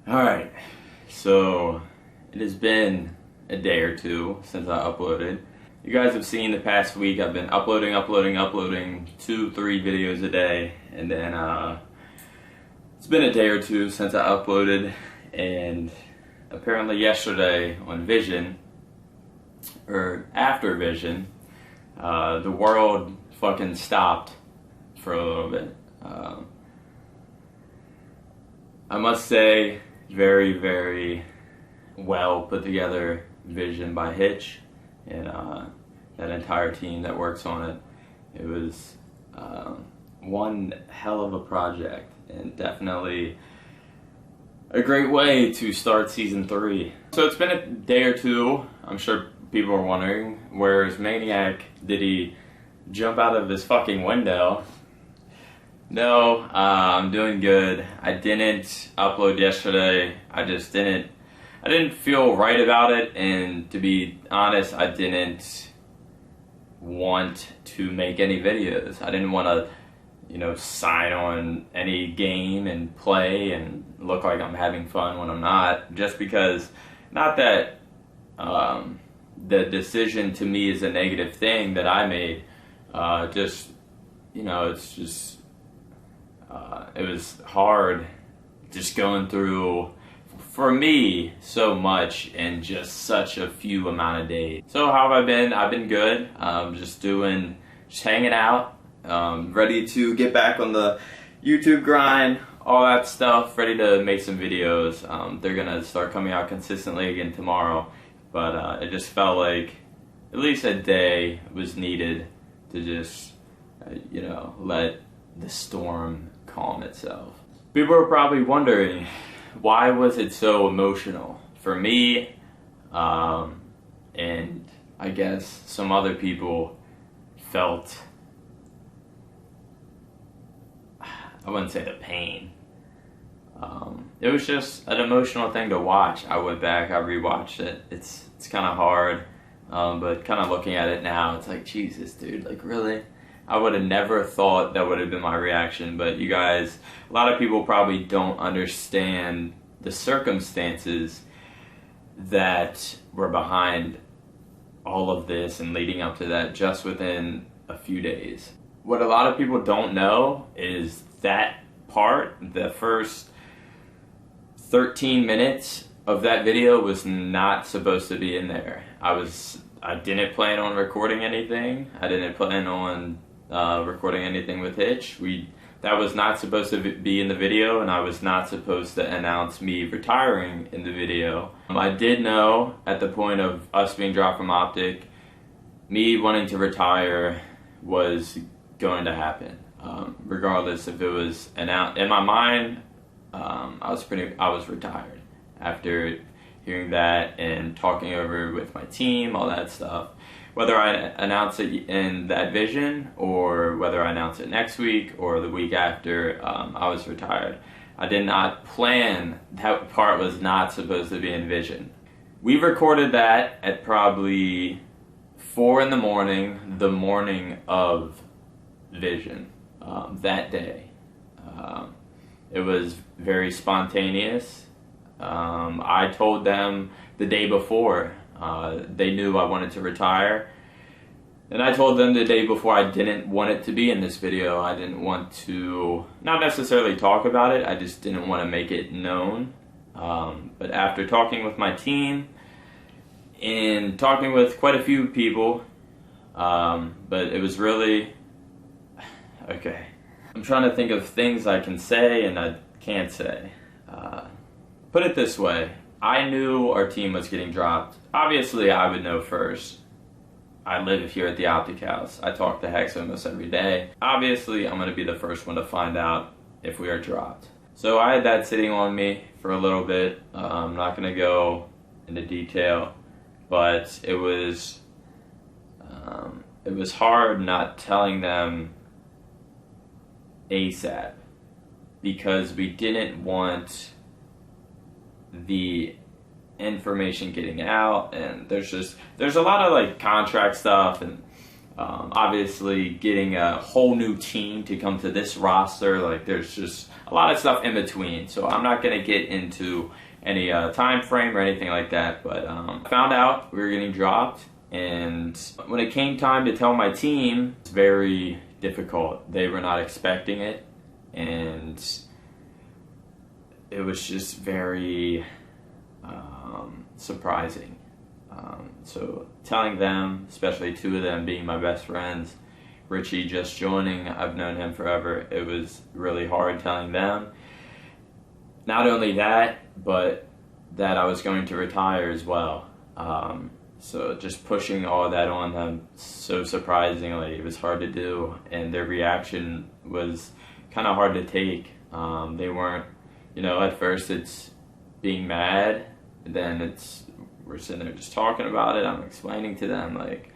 Alright, so it has been a day or two since I uploaded. You guys have seen the past week I've been uploading 2-3 videos a day, and then it's been a day or two since I uploaded, and apparently yesterday on Vision, or after Vision, the world fucking stopped for a little bit. I must say, very, very well put together vision by Hitch and that entire team that works on it. It was one hell of a project, and definitely a great way to start season 3. So it's been a day or two. I'm sure people are wondering, where's MaNiaC? Did he jump out of his fucking window? No, I'm doing good. I didn't upload yesterday. I didn't feel right about it, and to be honest, I didn't want to make any videos. I didn't want to, sign on any game and play and look like I'm having fun when I'm not, just because, not that the decision to me is a negative thing that I made, it was hard just going through, for me, so much in just such a few amount of days. So how have I been? I've been good. Just hanging out, ready to get back on the YouTube grind, all that stuff, ready to make some videos. They're gonna start coming out consistently again tomorrow, but it just felt like at least a day was needed to just, let the storm calm itself. People are probably wondering, why was it so emotional? For me, and I guess some other people felt, I wouldn't say the pain. It was just an emotional thing to watch. I went back, I rewatched it. It's kind of hard, but kind of looking at it now, it's like, Jesus, dude, like really? I would have never thought that would have been my reaction, but you guys, a lot of people probably don't understand the circumstances that were behind all of this and leading up to that just within a few days. What a lot of people don't know is that part, the first 13 minutes of that video, was not supposed to be in there. I didn't plan on recording anything. I didn't plan on recording anything with Hitch. That was not supposed to be in the video, and I was not supposed to announce me retiring in the video. I did know at the point of us being dropped from Optic, me wanting to retire was going to happen, regardless if it was announced. In my mind, I was retired after hearing that and talking over with my team, all that stuff. Whether I announce it in that vision or whether I announce it next week or the week after, I was retired. I did not plan. That part was not supposed to be in vision. We recorded that at probably 4 in the morning of vision, that day. It was very spontaneous. I told them the day before. They knew I wanted to retire, and I told them the day before I didn't want it to be in this video. I didn't want to, not necessarily talk about it, I just didn't want to make it known. But after talking with my team and talking with quite a few people, but it was really, okay. I'm trying to think of things I can say and I can't say. Put it this way. I knew our team was getting dropped. Obviously, I would know first. I live here at the Optic House. I talk to Hex almost every day. Obviously, I'm going to be the first one to find out if we are dropped. So I had that sitting on me for a little bit. I'm not going to go into detail, but it was hard not telling them ASAP, because we didn't want the information getting out, and there's a lot of like contract stuff and Obviously, getting a whole new team to come to this roster, like there's just a lot of stuff in between. So I'm not going to get into any time frame or anything like that. But I found out we were getting dropped, and when it came time to tell my team, it's very difficult. They were not expecting it, and it was just very surprising. So telling them, especially two of them being my best friends, Richie just joining, I've known him forever, it was really hard telling them. Not only that, but that I was going to retire as well. So just pushing all that on them so surprisingly, it was hard to do, and their reaction was kind of hard to take. They weren't, at first it's being mad, and then we're sitting there just talking about it. I'm explaining to them, like,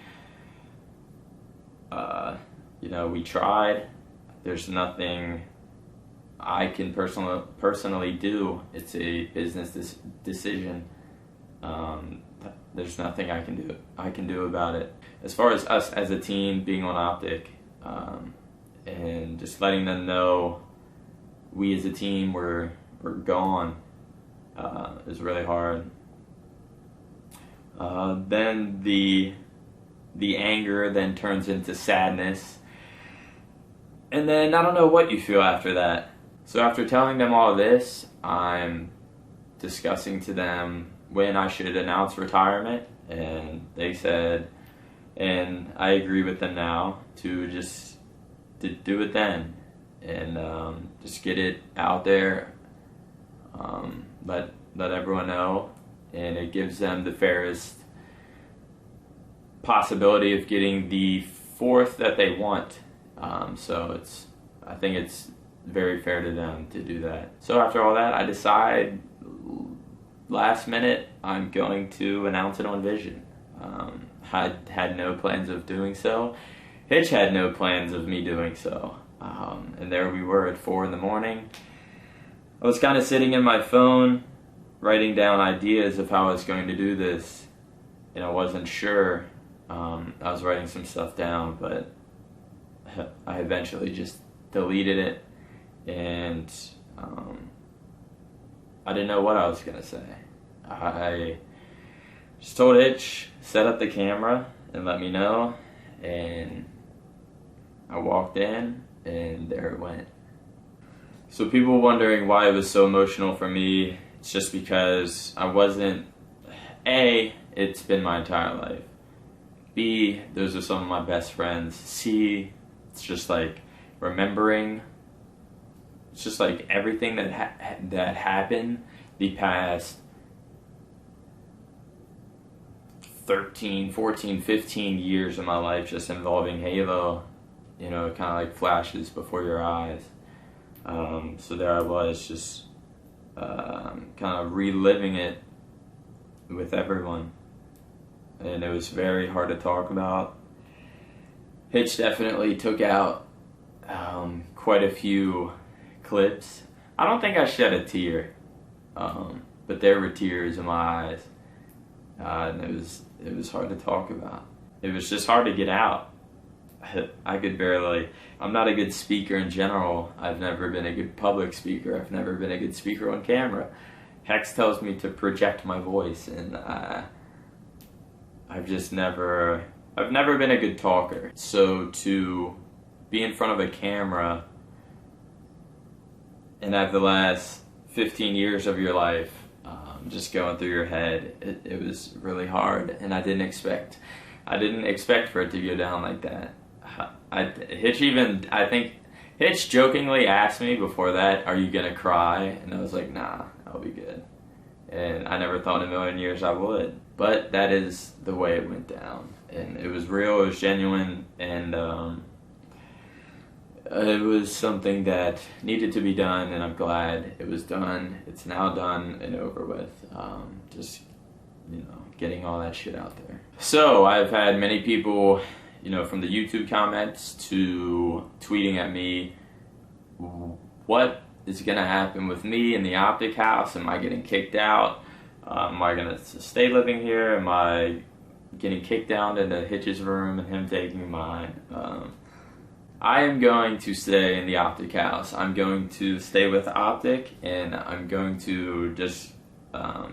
we tried. There's nothing I can personally do. It's a business decision. There's nothing I can do about it. As far as us as a team being on Optic, and just letting them know we as a team we're gone, is really hard. Then the anger then turns into sadness, and then I don't know what you feel after that. So after telling them all this, I'm discussing to them when I should announce retirement, and they said, and I agree with them now, to do it then, and just get it out there, let everyone know, and it gives them the fairest possibility of getting the fourth that they want. So I think it's very fair to them to do that. So after all that, I decide last minute I'm going to announce it on Vision. I had no plans of doing so. Hitch had no plans of me doing so. And there we were at 4 in the morning. I was kind of sitting in my phone, writing down ideas of how I was going to do this, and I wasn't sure. I was writing some stuff down, but I eventually just deleted it, and I didn't know what I was going to say. I just told Hitch, set up the camera and let me know, and I walked in, and there it went. So people wondering why it was so emotional for me, it's just because I wasn't, A, it's been my entire life. B, those are some of my best friends. C, it's just like remembering, it's just like everything that happened the past 13, 14, 15 years of my life, just involving Halo, kind of like flashes before your eyes. So there I was, just kind of reliving it with everyone, and it was very hard to talk about. Hitch definitely took out quite a few clips. I don't think I shed a tear, but there were tears in my eyes, and it was hard to talk about. It was just hard to get out. I could barely. I'm not a good speaker in general. I've never been a good public speaker. I've never been a good speaker on camera. Hex tells me to project my voice, and I've never been a good talker. So to be in front of a camera and have the last 15 years of your life just going through your head, it was really hard, and I didn't expect for it to go down like that. I think Hitch jokingly asked me before that, "Are you gonna cry?" And I was like, "Nah, I'll be good." And I never thought in a million years I would. But that is the way it went down. And it was real, it was genuine, and it was something that needed to be done, and I'm glad it was done. It's now done and over with. Just, getting all that shit out there. So I've had many people, from the YouTube comments to tweeting at me, what is going to happen with me in the Optic house? Am I getting kicked out? Am I going to stay living here? Am I getting kicked down into Hitch's room and him taking mine. I am going to stay in the Optic house. I'm going to stay with Optic, and I'm going to just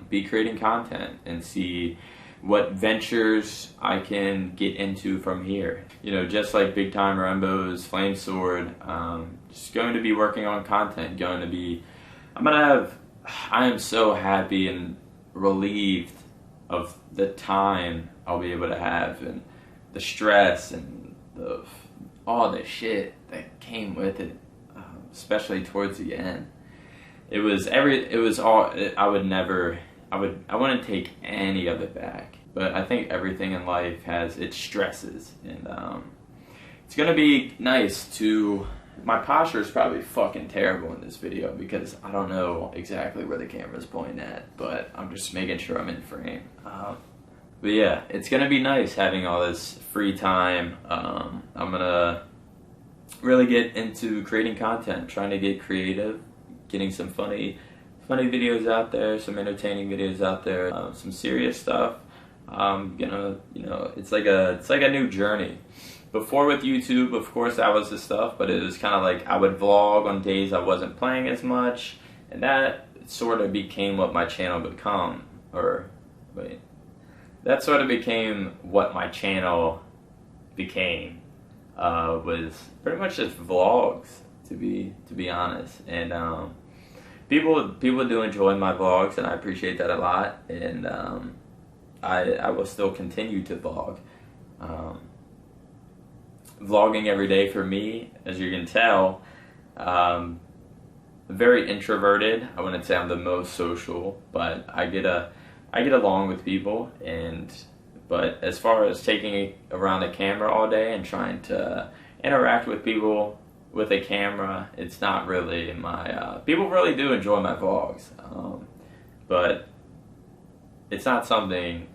be creating content and see what ventures I can get into from here. You know, just like Big Time Rambo's Flame Sword, just going to be working on content, I am so happy and relieved of the time I'll be able to have, and the stress and all the shit that came with it, especially towards the end. I wouldn't take any of it back. But I think everything in life has its stresses, and it's gonna be nice to. My posture is probably fucking terrible in this video because I don't know exactly where the camera's pointing at, but I'm just making sure I'm in frame. But yeah, it's gonna be nice having all this free time. I'm gonna really get into creating content, trying to get creative, getting some funny videos out there, some entertaining videos out there, some serious stuff. It's like a new journey. Before with YouTube, of course, that was the stuff, but it was kind of like I would vlog on days I wasn't playing as much, and that sort of became what my channel that sort of became what my channel became, was pretty much just vlogs, to be honest. And people do enjoy my vlogs, and I appreciate that a lot, and I will still continue to vlog. Vlogging every day for me, as you can tell, very introverted. I wouldn't say I'm the most social, but I get along with people. But as far as taking around a camera all day and trying to interact with people with a camera, it's not really my. People really do enjoy my vlogs, but it's not something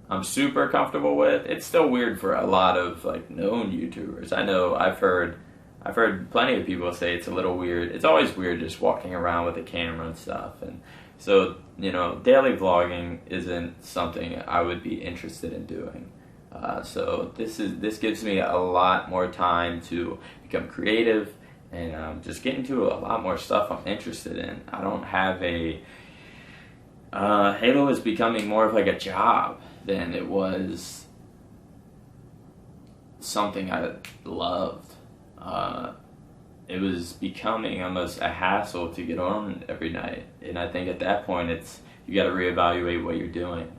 I'm super comfortable with. It's still weird for a lot of like known YouTubers. I know I've heard plenty of people say it's a little weird. It's always weird just walking around with a camera and stuff. And so, daily vlogging isn't something I would be interested in doing. So this gives me a lot more time to become creative and just get into a lot more stuff I'm interested in. I don't have Halo is becoming more of like a job than it was something I loved. It was becoming almost a hassle to get on every night, and I think at that point you got to reevaluate what you're doing.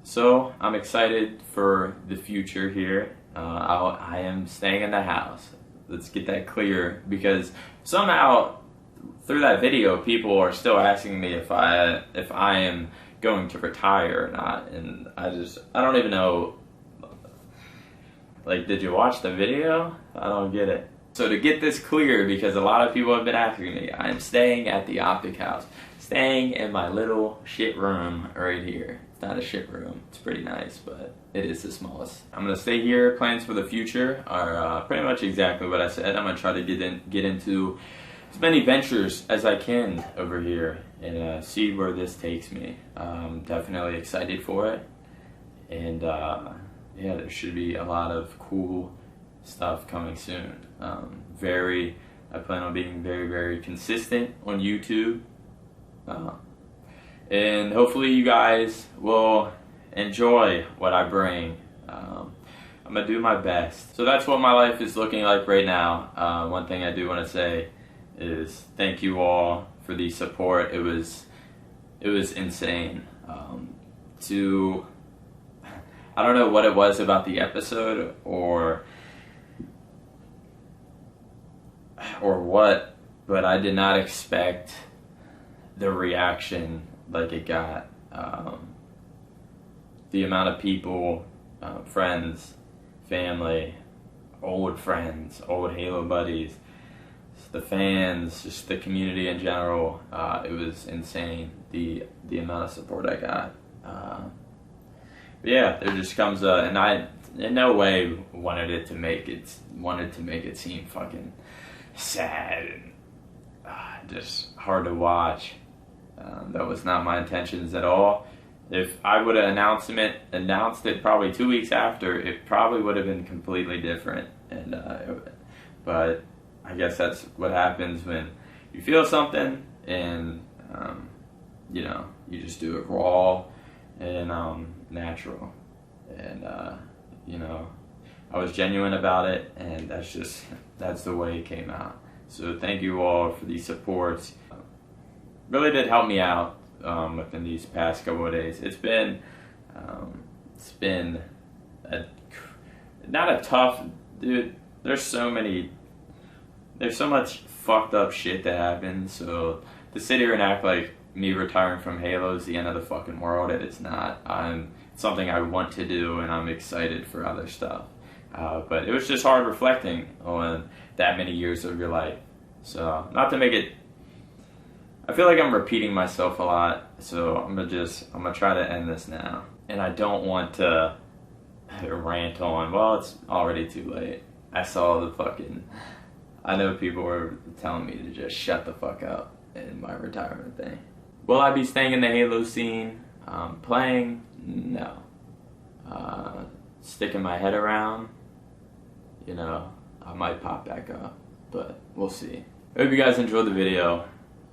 So I'm excited for the future here. I am staying in the house. Let's get that clear, because somehow through that video people are still asking me if I am going to retire or not, and I don't even know. Like, did you watch the video? I don't get it. So to get this clear, because a lot of people have been asking me, I'm staying at the Optic house, staying in my little shit room right here. It's not a shit room, it's pretty nice, but it is the smallest. I'm gonna stay here. Plans for the future are pretty much exactly what I said. I'm gonna try to get into as many ventures as I can over here and see where this takes me. I'm definitely excited for it, and yeah, there should be a lot of cool stuff coming soon. I plan on being very, very consistent on YouTube, and hopefully you guys will enjoy what I bring. I'm gonna do my best. So that's what my life is looking like right now. One thing I do want to say is thank you all for the support. It was insane. I don't know what it was about the episode or what, but I did not expect the reaction like it got. The amount of people, friends, family, old friends, old Halo buddies, the fans, just the community in general, it was insane, the amount of support I got. But yeah, there just comes and I in no way wanted to make it seem fucking sad and just hard to watch. That was not my intentions at all. if I would have announced it probably 2 weeks after, it probably would have been completely different. And but I guess that's what happens when you feel something and you know, you just do it raw and natural. And you know, I was genuine about it, and that's the way it came out. So thank you all for these supports. Really did help me out within these past couple of days. It's been not a tough, dude. There's so much fucked up shit that happens. So to sit here and act like me retiring from Halo is the end of the fucking world, it's not. It's something I want to do, and I'm excited for other stuff. But it was just hard reflecting on that many years of your life. So not to make it, I feel like I'm repeating myself a lot. So I'm gonna try to end this now. And I don't want to rant on, well, it's already too late. I know people were telling me to just shut the fuck up in my retirement thing. Will I be staying in the Halo scene? Playing? No. Sticking my head around? You know, I might pop back up, but we'll see. I hope you guys enjoyed the video.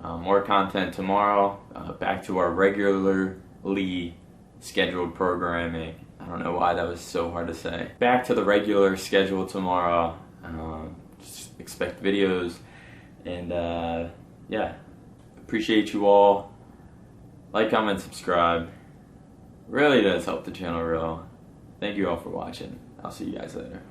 More content tomorrow. Back to our regularly scheduled programming. I don't know why that was so hard to say. Back to the regular schedule tomorrow. Just expect videos. And yeah, appreciate you all. Like, comment, subscribe. Really does help the channel grow. Thank you all for watching. I'll see you guys later.